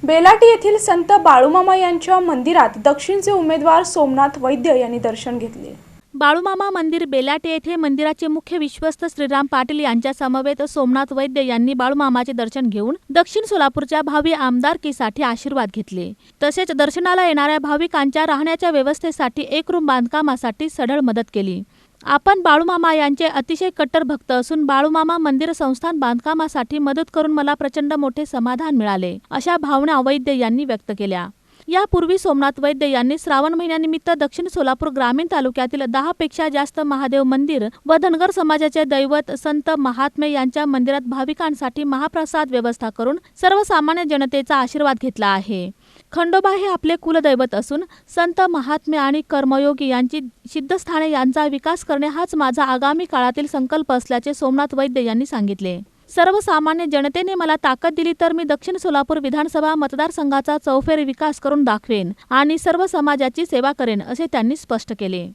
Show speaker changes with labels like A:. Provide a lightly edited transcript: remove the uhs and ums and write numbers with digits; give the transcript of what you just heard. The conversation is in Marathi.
A: बेलाटी येथील संत बाळूमामा यांच्या मंदिरात दक्षिणचे उमेदवार सोमनाथ वैद्य यांनी दर्शन घेतले।
B: बाळूमामा मंदिर बेलाटे येथे मंदिराचे मुख्य विश्वस्त श्रीराम पाटील यांच्या समवेत सोमनाथ वैद्य यांनी बाळूमामाचे दर्शन घेऊन दक्षिण सोलापूरच्या भावी आमदारकीसाठी आशीर्वाद घेतले। तसेच दर्शनाला येणाऱ्या भाविकांच्या राहण्याच्या व्यवस्थेसाठी एक रूम बांधकामासाठी सढळ मदत केली। आपण बाळूमामा यांचे अतिशय कट्टर भक्त असून बाळूमामा मंदिर संस्थान बांधकामासाठी मदत करून मला प्रचंड मोठे समाधान मिळाले, अशा भावना वैद्य यांनी व्यक्त केल्या। यापूर्वी सोमनाथ वैद्य यांनी श्रावण महिन्यानिमित्त दक्षिण सोलापूर ग्रामीण तालुक्यातील 10 पेक्षा जास्त महादेव मंदिर व धनगर समाजाचे दैवत संत महात्मे यांच्या मंदिरात भाविकांसाठी महाप्रसाद व्यवस्था करून सर्वसामान्य जनतेचा आशीर्वाद घेतला आहे। खंडोबा हे आपले कुलदैवत असून संत महात्मे आणि कर्मयोगी यांची सिद्धस्थाने यांचा विकास करणे हाच माझा आगामी काळातील संकल्प असल्याचे सोमनाथ वैद्य यांनी सांगितले। सर्वसामान्य जनतेने मला ताकद दिली तर मी दक्षिण सोलापूर विधानसभा मतदारसंघाचा चौफेर विकास करून दाखवेन आणि सर्व समाजाची सेवा करेन, असे त्यांनी स्पष्ट केले।